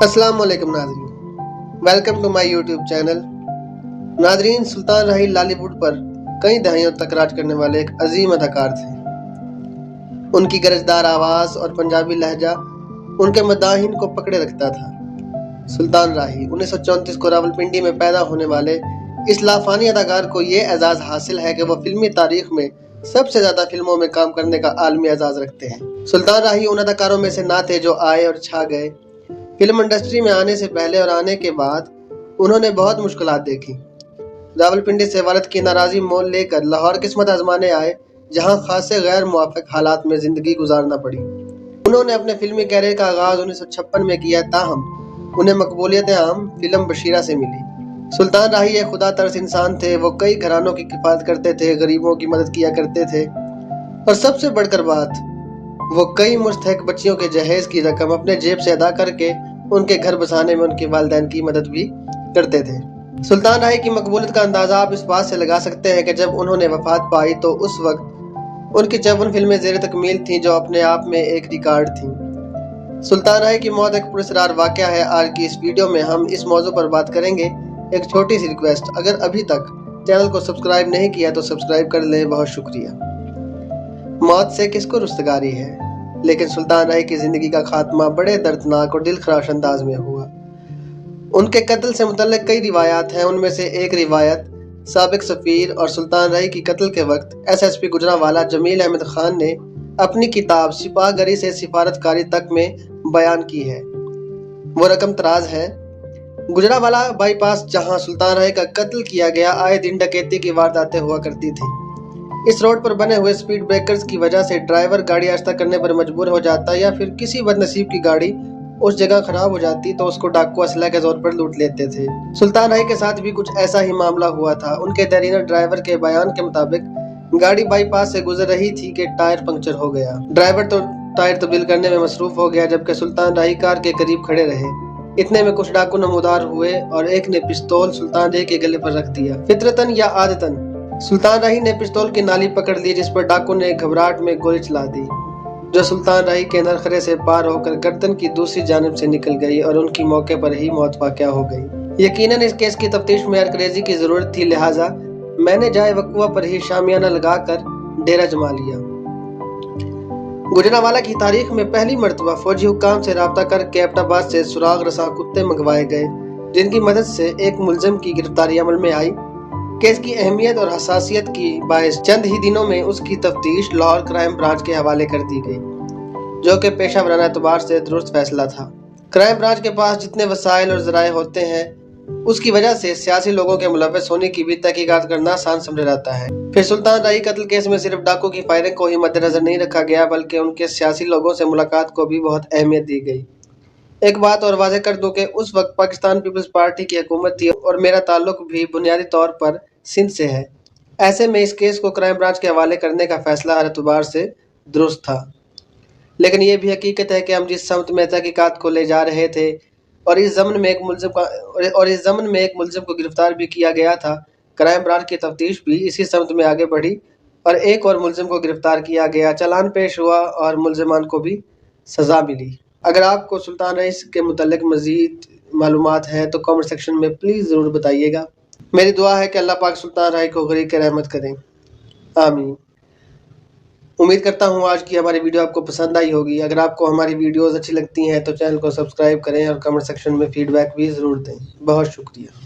अस्सलाम वालेकुम नाज़रीन, welcome to my YouTube channel. नाज़रीन, सुल्तान राही लॉलीवुड पर कई दहाइयों तक राज करने वाले एक अजीम अदाकार थे। उनकी गरजदार आवाज़ और पंजाबी लहजा उनके मद्दाहिन को पकड़े रखता था। सुल्तान राही 1934 को रावलपिंडी में पैदा होने वाले इस लाफानी अदाकार को ये एजाज़ हासिल है कि वह फिल्मी तारीख में सबसे ज़्यादा फिल्मों में काम करने का आलमी एजाज़ रखते हैं। सुल्तान राही उन अदाकारों में से ना थे जो आए और छा गए। फिल्म इंडस्ट्री में आने से पहले और आने के बाद उन्होंने बहुत मुश्किलात देखी। रावलपिंडी से वालिद की नाराज़ी मोल लेकर लाहौर किस्मत आजमाने आए, जहां खासे गैर मुआफ़िक हालात में ज़िंदगी गुजारना पड़ी। उन्होंने अपने फिल्मी कैरियर का आगाज़ 1956 में किया, ताहम उन्हें मकबूलियत आम फिल्म बशीरा से मिली। सुल्तान राही एक खुदा तरस इंसान थे। वो कई घरानों की किफ़ायत करते थे, गरीबों की मदद किया करते थे और सबसे बढ़कर बात, वो कई मुस्तहक बच्चियों के जहेज की रकम अपने जेब से अदा करके उनके घर बसाने में उनके वालिदैन की मदद भी करते थे। सुल्तान राही की मकबूलियत का अंदाज़ा आप इस बात से लगा सकते हैं कि जब उन्होंने वफात पाई तो उस वक्त उनकी 54 फिल्में ज़ेर तकमील थीं, जो अपने आप में एक रिकॉर्ड थीं। सुल्तान राही की मौत एक पुरस्कार वाक़या है। आज की इस वीडियो में हम इस मौजू पर बात करेंगे। एक छोटी सी रिक्वेस्ट, अगर अभी तक चैनल को सब्सक्राइब नहीं किया तो सब्सक्राइब कर लें, बहुत शुक्रिया। मौत से किसको रुस्तगारी है, लेकिन सुल्तान राही की ज़िंदगी का खात्मा बड़े दर्दनाक और दिलखराश अंदाज में हुआ। उनके कत्ल से मुतल्लिक कई रिवायात हैं। उनमें से एक रिवायत साबिक सफ़ीर और सुल्तान राही की कत्ल के वक्त SSP गुजरांवाला जमील अहमद खान ने अपनी किताब सिपाहगरी से सिफारतकारी तक में बयान की है। वो रकम तराज है। गुजरांवाला बाईपास, जहां सुल्तान राही का कत्ल किया गया, आए दिन डकैती की वारदातें हुआ करती थी। इस रोड पर बने हुए स्पीड ब्रेकर्स की वजह से ड्राइवर गाड़ी आहिस्ता करने पर मजबूर हो जाता, या फिर किसी बदनसीब की गाड़ी उस जगह खराब हो जाती तो उसको डाकू असला के जोर पर लूट लेते थे। सुल्तान राही के साथ भी कुछ ऐसा ही मामला हुआ था। उनके देरीना ड्राइवर के बयान के मुताबिक गाड़ी बाईपास से गुजर रही थी कि टायर पंक्चर हो गया। ड्राइवर तो टायर तब्दील करने में मसरूफ हो गया, जबकि सुल्तान राही कार के करीब खड़े रहे। इतने में कुछ डाकू नमूदार हुए और एक ने पिस्तौल सुल्तान राही के गले पर रख दिया। फितरतन या आदतन सुल्तान राही ने पिस्तौल की नाली पकड़ ली, जिस पर डाकू ने घबराहट में गोली चला दी, जो सुल्तान राही के नरखरे से पार होकर गर्दन की दूसरी जानिब से निकल गई और उनकी मौके पर ही मौत वाक़या हो गई। यकीनन इस केस की तफ्तीश में अरकरेजी की जरूरत थी, लिहाजा मैंने जाए वक़्वा पर ही शामियाना लगाकर डेरा जमा लिया। गुजरांवाला की तारीख में पहली मरतबा फौजी हुक्काम से राब्ता करके एबटाबाद से सुराग रसा कुत्ते मंगवाए गए, जिनकी मदद से एक मुलजिम की गिरफ्तारी अमल में आई। केस की अहमियत और हसासियत की बायस चंद ही दिनों में उसकी तफ्तीश लाहौर क्राइम ब्रांच के हवाले कर दी गई, जो कि पेशा वराना एतबार से दुरुस्त फैसला था। क्राइम ब्रांच के पास जितने वसाइल और ज़राए होते हैं, उसकी वजह से सियासी लोगों के मुलव्वस होने की भी तहकीकात करना आसान समझा जाता है। फिर सुल्तान राही कत्ल केस में सिर्फ डाकू की फायरिंग को ही मद्देनजर नहीं रखा गया, बल्कि उनके सियासी लोगों से मुलाकात को भी बहुत अहमियत दी गई। एक बात और वाज़ेह कर दूं कि उस वक्त पाकिस्तान पीपल्स पार्टी की हुकूमत थी और मेरा ताल्लुक भी बुनियादी तौर पर सिंध से है। ऐसे में इस केस को क्राइम ब्रांच के हवाले करने का फैसला हर एतबार से दुरुस्त था। लेकिन ये भी हकीकत है कि हम जिस समत में तहकीकात को ले जा रहे थे और इस ज़मन में एक मुलजिम को गिरफ्तार भी किया गया था, क्राइम ब्रांच की तफ्तीश भी इसी समत में आगे बढ़ी और एक और मुलजिम को गिरफ्तार किया गया, चालान पेश हुआ और मुलजिमान को भी सज़ा मिली। अगर आपको सुल्तान राही के मुतल्लिक मज़ीद मालूमात हैं तो कमेंट सेक्शन में प्लीज़ ज़रूर बताइएगा। मेरी दुआ है कि अल्लाह पाक सुल्तान राही को गरीब के रहमत करें, आमीन। उम्मीद करता हूँ आज की हमारी वीडियो आपको पसंद आई होगी। अगर आपको हमारी वीडियोज़ अच्छी लगती हैं तो चैनल को सब्सक्राइब करें और कमेंट सेक्शन में फ़ीडबैक भी ज़रूर दें। बहुत शुक्रिया।